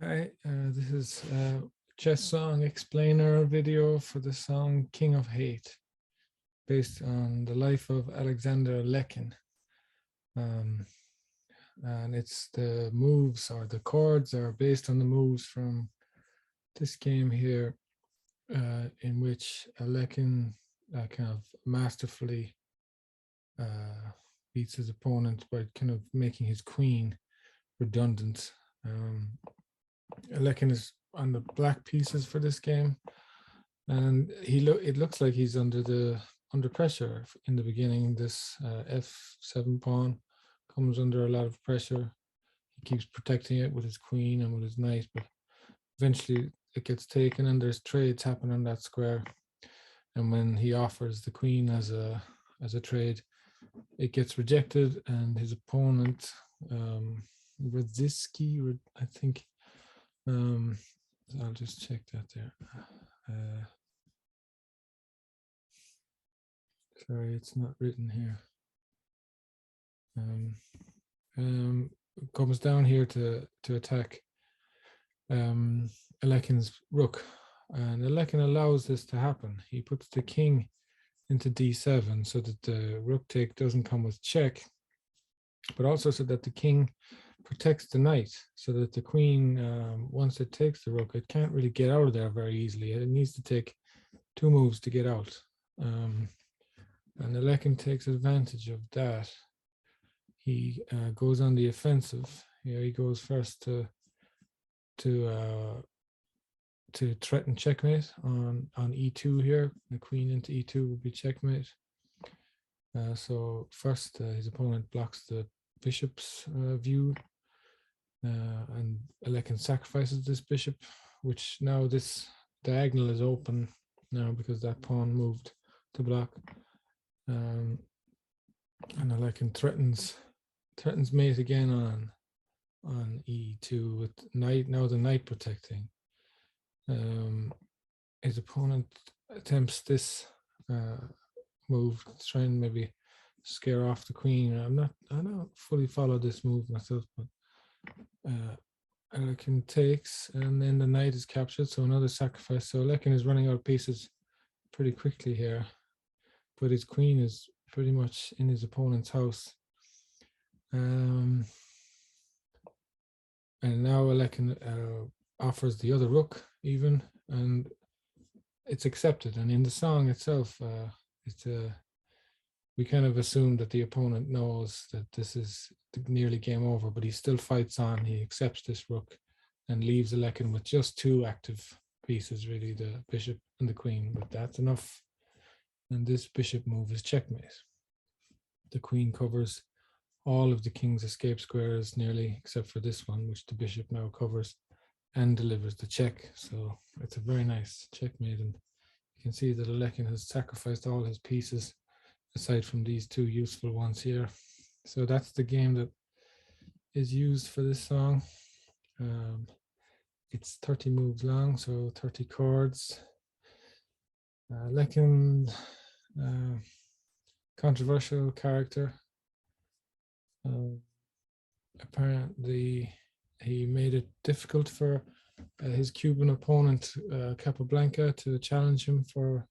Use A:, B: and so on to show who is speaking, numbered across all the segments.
A: Hi, this is a chess song explainer video for the song King of Hate, based on the life of Alexander Alekhine. Um, and it's the moves, or the chords are based on the moves from this game here, in which Alekhine kind of masterfully beats his opponent by kind of making his queen redundant. Alekhine is on the black pieces for this game, and it looks like he's under pressure in the beginning. This f7 pawn comes under a lot of pressure. He keeps protecting it with his queen and with his knight, but eventually it gets taken, and there's trades happen on that square. And when he offers the queen as a trade, it gets rejected, and his opponent, Rodzynski, I think, I'll just check that there. Sorry, it's not written here. Comes down here to attack Alekhine's rook, and Alekhine allows this to happen. He puts the king into d7 so that the rook take doesn't come with check, but also so that the king protects the knight, so that the queen, once it takes the rook, it can't really get out of there very easily. It needs to take two moves to get out. And Alekhine takes advantage of that. He goes on the offensive. Here he goes first to threaten checkmate on e2 here. The queen into e2 would be checkmate. So first his opponent blocks the bishop's view, and Alekhine sacrifices this bishop, which now this diagonal is open now because that pawn moved to block. And Alekhine threatens mate again on e2 with knight, now the knight protecting. His opponent attempts this move to try and maybe scare off the queen. I don't fully follow this move myself, but Alekhine takes, and then the knight is captured, so another sacrifice. So Alekhine is running out of pieces pretty quickly here, but his queen is pretty much in his opponent's house. And now Alekhine offers the other rook even, and it's accepted. And in the song itself, we kind of assume that the opponent knows that this is nearly game over, but he still fights on. He accepts this rook and leaves Alekhine with just two active pieces, really, the bishop and the queen, but that's enough. And this bishop move is checkmate. The queen covers all of the king's escape squares nearly, except for this one, which the bishop now covers and delivers the check. So it's a very nice checkmate, and you can see that Alekhine has sacrificed all his pieces aside from these two useful ones here. So that's the game that is used for this song. It's 30 moves long, so 30 chords. Alekhine, controversial character. Apparently he made it difficult for his Cuban opponent, Capablanca, to challenge him for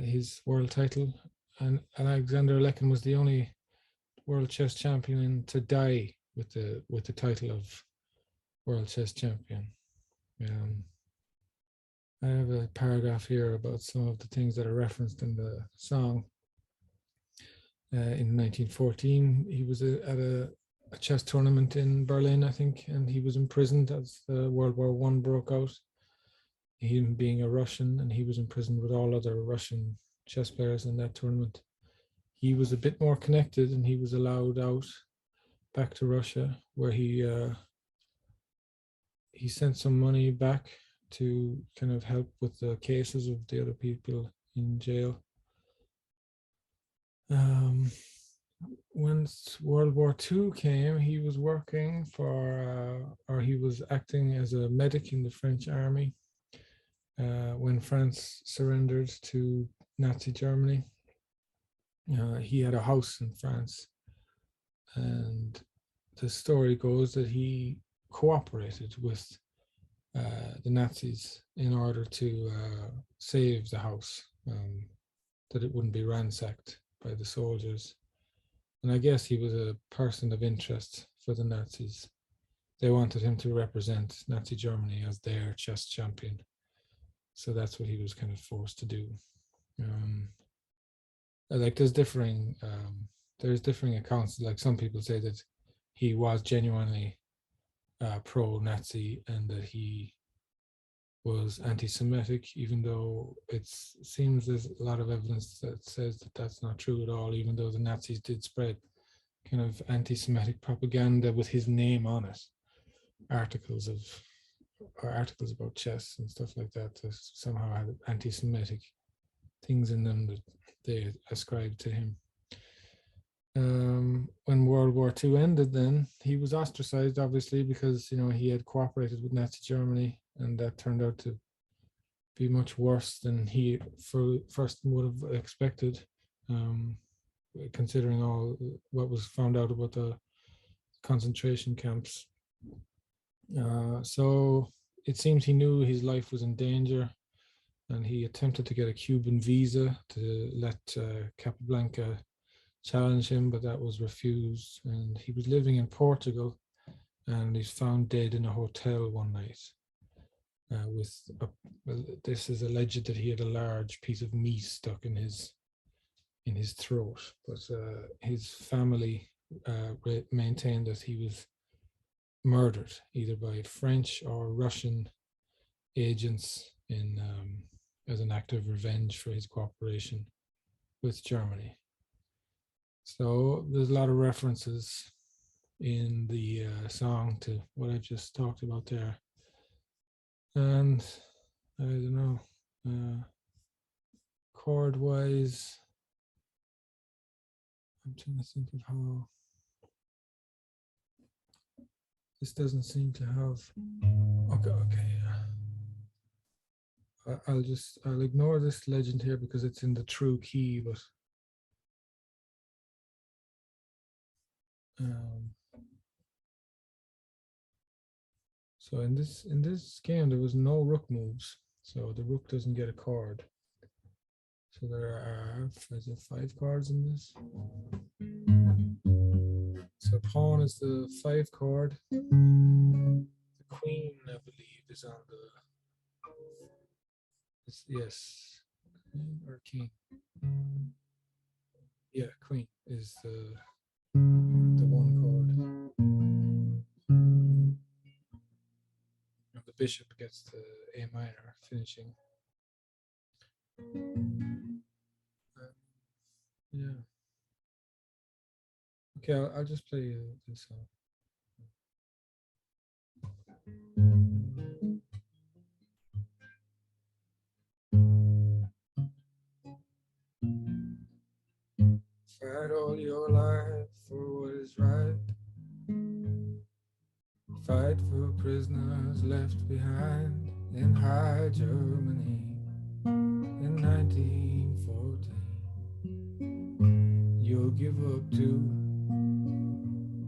A: his world title. And Alexander Alekhine was the only world chess champion to die with the title of world chess champion. I have a paragraph here about some of the things that are referenced in the song. In 1914, he was at a chess tournament in Berlin, I think, and he was imprisoned as the World War I broke out. Him being a Russian, and he was imprisoned with all other Russian chess players in that tournament. He was a bit more connected, and he was allowed out back to Russia, where he sent some money back to kind of help with the cases of the other people in jail. Once World War II came, he was working for, or he was acting as a medic in the French army when France surrendered to Nazi Germany. He had a house in France, and the story goes that he cooperated with the Nazis in order to save the house, that it wouldn't be ransacked by the soldiers. And I guess he was a person of interest for the Nazis. They wanted him to represent Nazi Germany as their chess champion. So that's what he was kind of forced to do. Like there's differing accounts. Like some people say that he was genuinely pro-Nazi and that he was anti-Semitic, even though it seems there's a lot of evidence that says that that's not true at all, even though the Nazis did spread kind of anti-Semitic propaganda with his name on it, articles about chess and stuff like that somehow had anti-Semitic things in them that they ascribed to him. When World War II ended, then he was ostracized, obviously, because he had cooperated with Nazi Germany, and that turned out to be much worse than he first would have expected, considering all what was found out about the concentration camps. So it seems he knew his life was in danger, and he attempted to get a Cuban visa to let Capablanca challenge him, but that was refused. And he was living in Portugal, and he's found dead in a hotel one night. This is alleged that he had a large piece of meat stuck in his throat, but his family maintained that he was murdered either by French or Russian agents as an act of revenge for his cooperation with Germany. So there's a lot of references in the song to what I just talked about there. And I don't know, chord-wise, I'm trying to think of how this doesn't seem to have. Okay. I'll ignore this legend here because it's in the true key, but so in this game there was no rook moves, so the rook doesn't get a card. So there are 5 cards in this. So pawn is the 5 card. The queen, I believe, is on the. Yes, or king. Yeah, queen is the 1 card. And the bishop gets the A minor, finishing. Yeah. Okay, I'll just play this song. Fight all your life for what is right. Fight for prisoners left behind in High Germany in 1914. You'll give up too,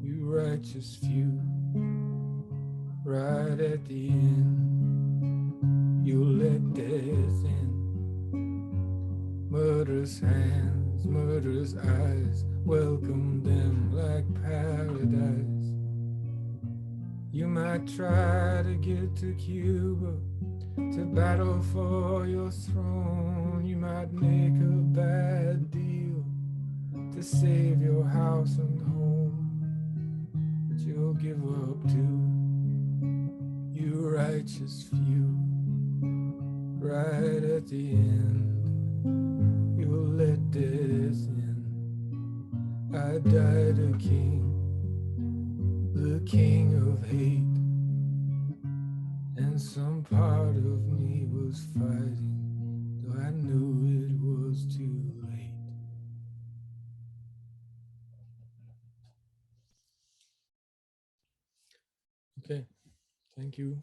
A: you righteous few. Right at the end, you'll let death in. Murderous hands, murderous eyes, welcome them like paradise. You might try to get to Cuba to battle for your throne. You might make a bad deal to save your house and home, but you'll give up too, you righteous few. Right at the end, you'll let death in. I died a king, the king of hate, and some part of me was fighting, though I knew it was too late. Okay, thank you.